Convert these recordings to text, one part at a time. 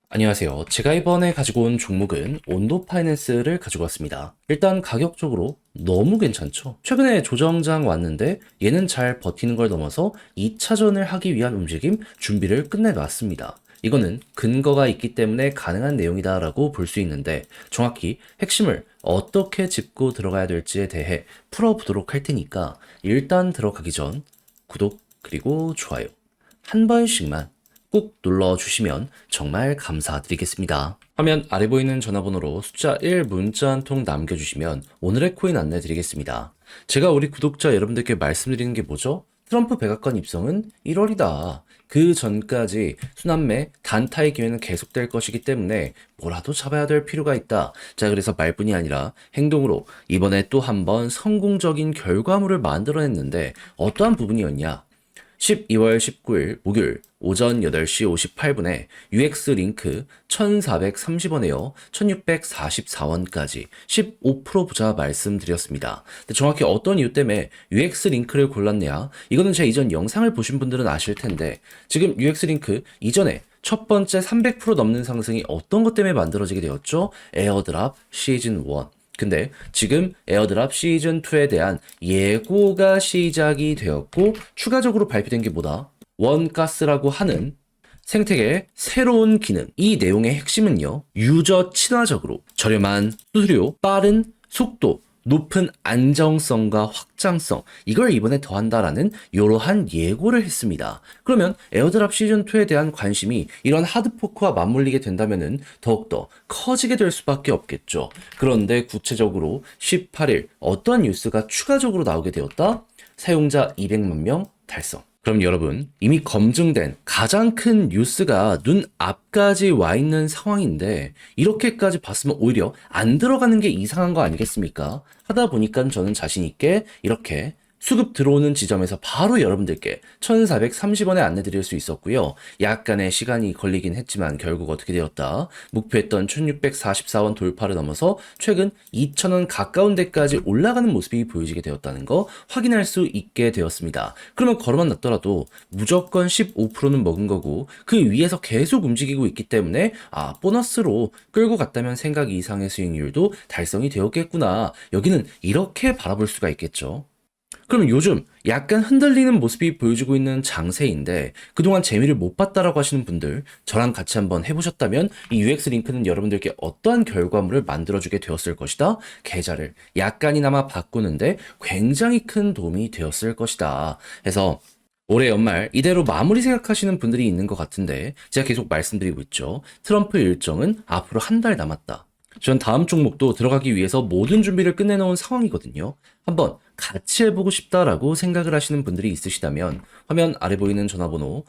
안녕하세요. 제가 이번에 가지고 온 종목은 온도 파이낸스를 가지고 왔습니다. 일단 가격적으로 너무 괜찮죠? 최근에 조정장 왔는데 얘는 잘 버티는 걸 넘어서 2차전을 하기 위한 움직임 준비를 끝내놨습니다. 이거는 근거가 있기 때문에 가능한 내용이다라고 볼 수 있는데 정확히 핵심을 어떻게 짚고 들어가야 될지에 대해 풀어보도록 할 테니까 일단 들어가기 전 구독 그리고 좋아요 한 번씩만 꾹 눌러주시면 정말 감사드리겠습니다. 화면 아래 보이는 전화번호로 숫자 1 문자 한 통 남겨주시면 오늘의 코인 안내 드리겠습니다. 제가 우리 구독자 여러분들께 말씀드리는 게 뭐죠? 트럼프 백악관 입성은 1월이다. 그 전까지 순환매 단타의 기회는 계속될 것이기 때문에 뭐라도 잡아야 될 필요가 있다. 자, 그래서 말뿐이 아니라 행동으로 이번에 또 한 번 성공적인 결과물을 만들어냈는데 어떠한 부분이었냐? 12월 19일 목요일 오전 8시 58분에 UX 링크 1,430원에요. 1,644원까지 15% 부자 말씀드렸습니다. 근데 정확히 어떤 이유 때문에 UX 링크를 골랐냐? 이거는 제 이전 영상을 보신 분들은 아실 텐데 지금 UX 링크 이전에 첫 번째 300% 넘는 상승이 어떤 것 때문에 만들어지게 되었죠? 에어드랍 시즌 1. 근데 지금 에어드랍 시즌2에 대한 예고가 시작이 되었고 추가적으로 발표된 게 뭐다? 원가스라고 하는 생태계의 새로운 기능. 이 내용의 핵심은요. 유저 친화적으로 저렴한 수수료, 빠른 속도, 높은 안정성과 확장성 이걸 이번에 더한다라는 이러한 예고를 했습니다. 그러면 에어드랍 시즌2에 대한 관심이 이런 하드포크와 맞물리게 된다면 더욱더 커지게 될 수밖에 없겠죠. 그런데 구체적으로 18일 어떤 뉴스가 추가적으로 나오게 되었다? 사용자 200만 명 달성. 그럼 여러분, 이미 검증된 가장 큰 뉴스가 눈 앞까지 와 있는 상황인데 이렇게까지 봤으면 오히려 안 들어가는 게 이상한 거 아니겠습니까? 하다 보니까 저는 자신 있게 이렇게 수급 들어오는 지점에서 바로 여러분들께 1,430원에 안내 드릴 수 있었고요. 약간의 시간이 걸리긴 했지만 결국 어떻게 되었다? 목표했던 1,644원 돌파를 넘어서 최근 2,000원 가까운 데까지 올라가는 모습이 보여지게 되었다는 거 확인할 수 있게 되었습니다. 그러면 걸어만 놨더라도 무조건 15%는 먹은 거고 그 위에서 계속 움직이고 있기 때문에 보너스로 끌고 갔다면 생각 이상의 수익률도 달성이 되었겠구나. 여기는 이렇게 바라볼 수가 있겠죠. 그럼 요즘 약간 흔들리는 모습이 보여주고 있는 장세인데 그동안 재미를 못 봤다라고 하시는 분들 저랑 같이 한번 해보셨다면 이 UX 링크는 여러분들께 어떠한 결과물을 만들어주게 되었을 것이다. 계좌를 약간이나마 바꾸는데 굉장히 큰 도움이 되었을 것이다. 해서 올해 연말 이대로 마무리 생각하시는 분들이 있는 것 같은데 제가 계속 말씀드리고 있죠. 트럼프 일정은 앞으로 한 달 남았다. 전 다음 종목도 들어가기 위해서 모든 준비를 끝내놓은 상황이거든요. 한번 같이 해보고 싶다라고 생각을 하시는 분들이 있으시다면 화면 아래 보이는 전화번호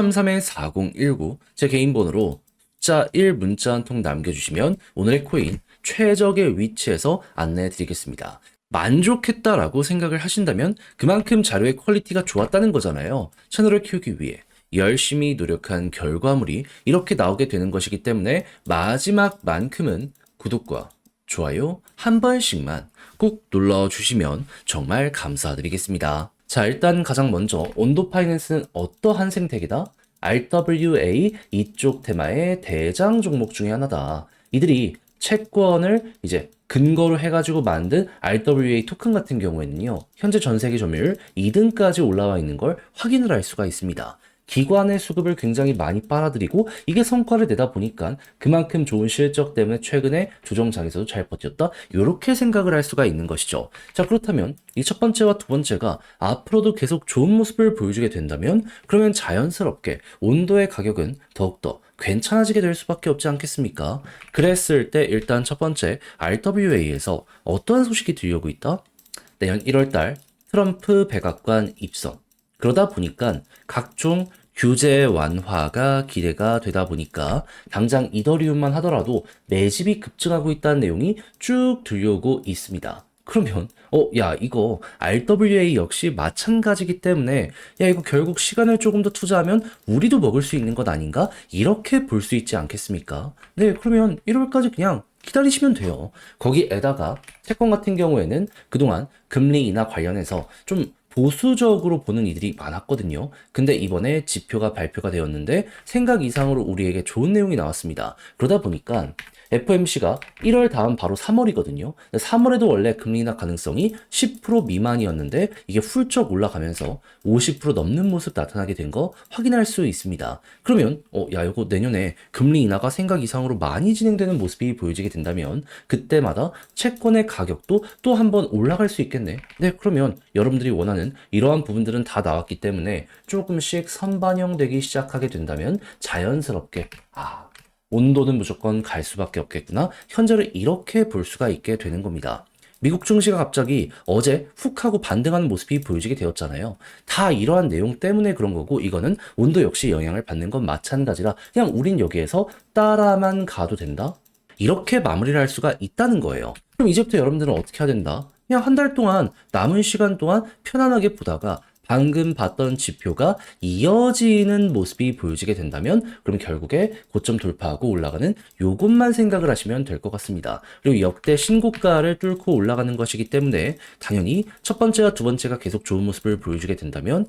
010-2533-4019 제 개인 번호로 숫자 1 문자 한 통 남겨주시면 오늘의 코인 최적의 위치에서 안내해 드리겠습니다. 만족했다라고 생각을 하신다면 그만큼 자료의 퀄리티가 좋았다는 거잖아요. 채널을 키우기 위해 열심히 노력한 결과물이 이렇게 나오게 되는 것이기 때문에 마지막만큼은 구독과 좋아요 한 번씩만 꼭 눌러주시면 정말 감사드리겠습니다. 자, 일단 가장 먼저 온도 파이낸스는 어떠한 생태계다? RWA 이쪽 테마의 대장 종목 중에 하나다. 이들이 채권을 이제 근거로 해가지고 만든 RWA 토큰 같은 경우에는요, 현재 전 세계 점유율 2등까지 올라와 있는 걸 확인을 할 수가 있습니다. 기관의 수급을 굉장히 많이 빨아들이고 이게 성과를 내다 보니까 그만큼 좋은 실적 때문에 최근에 조정장에서도 잘 버텼다. 이렇게 생각을 할 수가 있는 것이죠. 자, 그렇다면 이 첫 번째와 두 번째가 앞으로도 계속 좋은 모습을 보여주게 된다면 그러면 자연스럽게 온도의 가격은 더욱더 괜찮아지게 될 수밖에 없지 않겠습니까? 그랬을 때 일단 첫 번째 RWA에서 어떠한 소식이 들려오고 있다? 내년 1월달 트럼프 백악관 입성. 그러다 보니까 각종 규제 완화가 기대가 되다 보니까 당장 이더리움만 하더라도 매집이 급증하고 있다는 내용이 쭉 들려오고 있습니다. 그러면 야, 이거 RWA 역시 마찬가지기 때문에 야, 이거 결국 시간을 조금 더 투자하면 우리도 먹을 수 있는 것 아닌가? 이렇게 볼 수 있지 않겠습니까? 네, 그러면 1월까지 그냥 기다리시면 돼요. 거기에다가 채권 같은 경우에는 그동안 금리 인하 관련해서 좀 보수적으로 보는 이들이 많았거든요. 근데 이번에 지표가 발표가 되었는데 생각 이상으로 우리에게 좋은 내용이 나왔습니다. 그러다 보니까 FOMC가 1월 다음 바로 3월이거든요. 3월에도 원래 금리 인하 가능성이 10% 미만이었는데 이게 훌쩍 올라가면서 50% 넘는 모습 나타나게 된 거 확인할 수 있습니다. 그러면 야 이거 내년에 금리 인하가 생각 이상으로 많이 진행되는 모습이 보여지게 된다면 그때마다 채권의 가격도 또 한번 올라갈 수 있겠네. 네, 그러면 여러분들이 원하는 이러한 부분들은 다 나왔기 때문에 조금씩 선반영되기 시작하게 된다면 자연스럽게 온도는 무조건 갈 수밖에 없겠구나. 현재를 이렇게 볼 수가 있게 되는 겁니다. 미국 증시가 갑자기 어제 훅 하고 반등하는 모습이 보여지게 되었잖아요. 다 이러한 내용 때문에 그런 거고 이거는 온도 역시 영향을 받는 건 마찬가지라 그냥 우린 여기에서 따라만 가도 된다? 이렇게 마무리를 할 수가 있다는 거예요. 그럼 이제부터 여러분들은 어떻게 해야 된다? 그냥 한 달 동안 남은 시간 동안 편안하게 보다가 방금 봤던 지표가 이어지는 모습이 보여지게 된다면 그럼 결국에 고점 돌파하고 올라가는 요것만 생각을 하시면 될 것 같습니다. 그리고 역대 신고가를 뚫고 올라가는 것이기 때문에 당연히 첫 번째와 두 번째가 계속 좋은 모습을 보여주게 된다면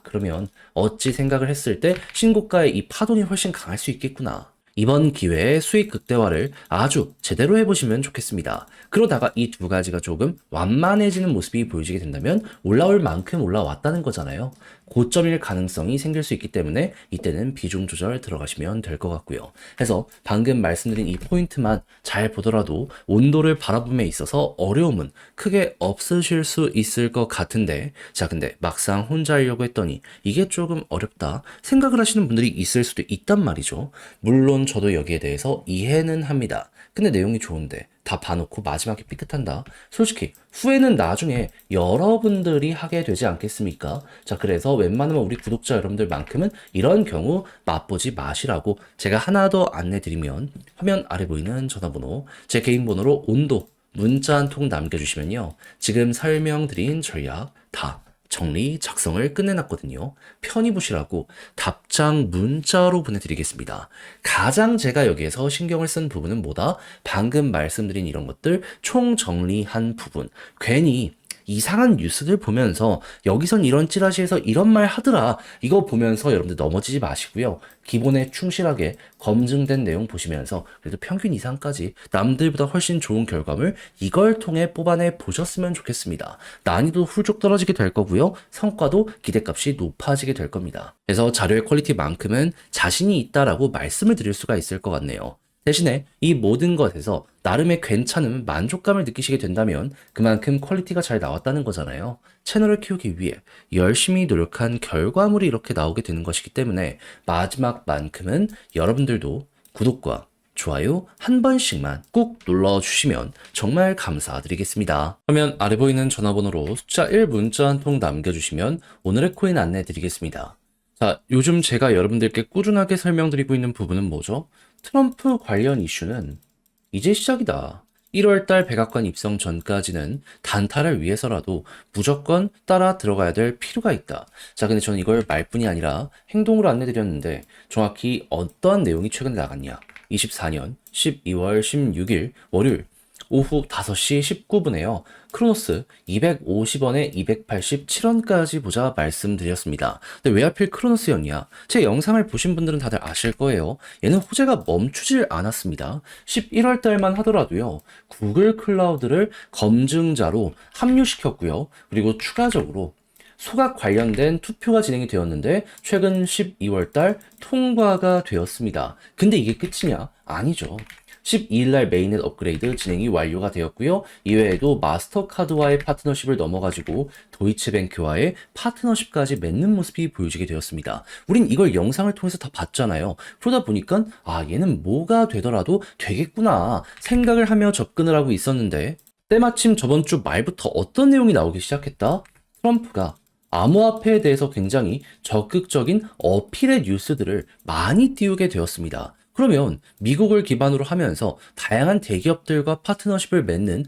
그러면 어찌 생각을 했을 때 신고가의 이 파동이 훨씬 강할 수 있겠구나. 이번 기회에 수익 극대화를 아주 제대로 해보시면 좋겠습니다. 그러다가 이 두 가지가 조금 완만해지는 모습이 보여지게 된다면 올라올 만큼 올라왔다는 거잖아요. 고점일 가능성이 생길 수 있기 때문에 이때는 비중 조절 들어가시면 될 것 같고요. 그래서 방금 말씀드린 이 포인트만 잘 보더라도 온도를 바라봄에 있어서 어려움은 크게 없으실 수 있을 것 같은데 자 근데 막상 혼자 하려고 했더니 이게 조금 어렵다 생각을 하시는 분들이 있을 수도 있단 말이죠. 물론 저도 여기에 대해서 이해는 합니다. 근데 내용이 좋은데 다 봐놓고 마지막에 삐끗한다. 솔직히 후회는 나중에 여러분들이 하게 되지 않겠습니까? 자, 그래서 웬만하면 우리 구독자 여러분들만큼은 이런 경우 맛보지 마시라고 제가 하나 더 안내드리면 화면 아래 보이는 전화번호, 제 개인 번호로 온도, 문자 한 통 남겨주시면요. 지금 설명드린 전략 다 정리, 작성을 끝내놨거든요. 편히 보시라고 답장 문자로 보내드리겠습니다. 가장 제가 여기에서 신경을 쓴 부분은 뭐다? 방금 말씀드린 이런 것들 총정리한 부분. 괜히 이상한 뉴스들 보면서 여기선 이런 찌라시에서 이런 말 하더라. 이거 보면서 여러분들 넘어지지 마시고요. 기본에 충실하게 검증된 내용 보시면서 그래도 평균 이상까지 남들보다 훨씬 좋은 결과물 이걸 통해 뽑아내 보셨으면 좋겠습니다. 난이도 훌쩍 떨어지게 될 거고요. 성과도 기대값이 높아지게 될 겁니다. 그래서 자료의 퀄리티만큼은 자신이 있다라고 말씀을 드릴 수가 있을 것 같네요. 대신에 이 모든 것에서 나름의 괜찮은 만족감을 느끼시게 된다면 그만큼 퀄리티가 잘 나왔다는 거잖아요. 채널을 키우기 위해 열심히 노력한 결과물이 이렇게 나오게 되는 것이기 때문에 마지막만큼은 여러분들도 구독과 좋아요 한 번씩만 꼭 눌러주시면 정말 감사드리겠습니다. 그러면 아래 보이는 전화번호로 숫자 1 문자 한 통 남겨주시면 오늘의 코인 안내 드리겠습니다. 자, 요즘 제가 여러분들께 꾸준하게 설명드리고 있는 부분은 뭐죠? 트럼프 관련 이슈는 이제 시작이다. 1월달 백악관 입성 전까지는 단타를 위해서라도 무조건 따라 들어가야 될 필요가 있다. 자, 근데 저는 이걸 말뿐이 아니라 행동으로 안내드렸는데 정확히 어떠한 내용이 최근에 나갔냐. 24년 12월 16일 월요일 오후 5시 19분에요. 크로노스 250원에 287원까지 보자 말씀드렸습니다. 근데 왜 하필 크로노스였냐? 제 영상을 보신 분들은 다들 아실 거예요. 얘는 호재가 멈추질 않았습니다. 11월 달만 하더라도요. 구글 클라우드를 검증자로 합류시켰고요. 그리고 추가적으로 소각 관련된 투표가 진행이 되었는데 최근 12월 달 통과가 되었습니다. 근데 이게 끝이냐? 아니죠. 12일 날 메인넷 업그레이드 진행이 완료가 되었고요. 이외에도 마스터카드와의 파트너십을 넘어가지고 도이치뱅크와의 파트너십까지 맺는 모습이 보여지게 되었습니다. 우린 이걸 영상을 통해서 다 봤잖아요. 그러다 보니까 얘는 뭐가 되더라도 되겠구나 생각을 하며 접근을 하고 있었는데 때마침 저번 주 말부터 어떤 내용이 나오기 시작했다? 트럼프가 암호화폐에 대해서 굉장히 적극적인 어필의 뉴스들을 많이 띄우게 되었습니다. 그러면 미국을 기반으로 하면서 다양한 대기업들과 파트너십을 맺는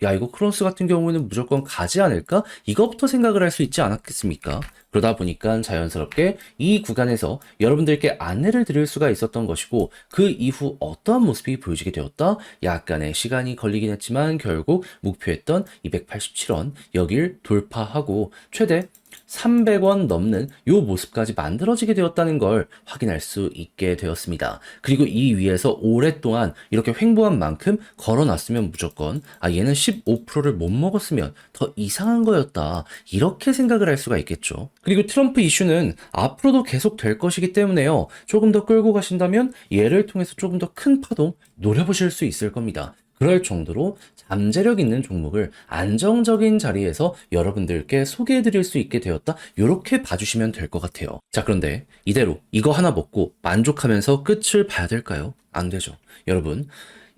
이거 크로노스 같은 경우에는 무조건 가지 않을까? 이것부터 생각을 할 수 있지 않았겠습니까? 그러다 보니까 자연스럽게 이 구간에서 여러분들께 안내를 드릴 수가 있었던 것이고 그 이후 어떠한 모습이 보여지게 되었다? 약간의 시간이 걸리긴 했지만 결국 목표했던 287원 여길 돌파하고 최대 300원 넘는 요 모습까지 만들어지게 되었다는 걸 확인할 수 있게 되었습니다. 그리고 이 위에서 오랫동안 이렇게 횡보한 만큼 걸어놨으면 무조건 얘는 15%를 못 먹었으면 더 이상한 거였다. 이렇게 생각을 할 수가 있겠죠. 그리고 트럼프 이슈는 앞으로도 계속 될 것이기 때문에요. 조금 더 끌고 가신다면 얘를 통해서 조금 더 큰 파동 노려보실 수 있을 겁니다. 그럴 정도로 잠재력 있는 종목을 안정적인 자리에서 여러분들께 소개해 드릴 수 있게 되었다. 이렇게 봐주시면 될 것 같아요. 자, 그런데 이대로 이거 하나 먹고 만족하면서 끝을 봐야 될까요? 안 되죠. 여러분,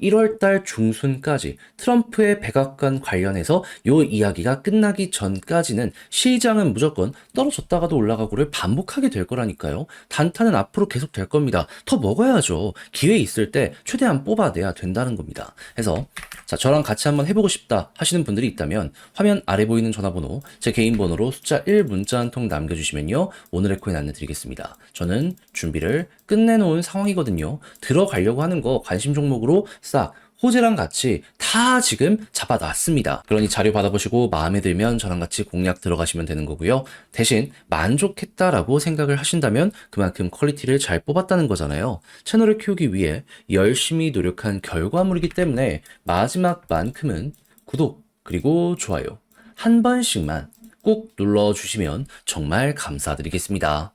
1월달 중순까지 트럼프의 백악관 관련해서 요 이야기가 끝나기 전까지는 시장은 무조건 떨어졌다가도 올라가고를 반복하게 될 거라니까요. 단타는 앞으로 계속 될 겁니다. 더 먹어야죠. 기회 있을 때 최대한 뽑아내야 된다는 겁니다. 해서 자, 저랑 같이 한번 해보고 싶다 하시는 분들이 있다면 화면 아래 보이는 전화번호 제 개인 번호로 숫자 1 문자 한 통 남겨주시면요. 오늘의 코인 안내드리겠습니다. 저는 준비를 끝내놓은 상황이거든요. 들어가려고 하는 거 관심 종목으로 싹 호재랑 같이 다 지금 잡아놨습니다. 그러니 자료 받아보시고 마음에 들면 저랑 같이 공략 들어가시면 되는 거고요. 대신 만족했다라고 생각을 하신다면 그만큼 퀄리티를 잘 뽑았다는 거잖아요. 채널을 키우기 위해 열심히 노력한 결과물이기 때문에 마지막만큼은 구독 그리고 좋아요 한 번씩만 꼭 눌러주시면 정말 감사드리겠습니다.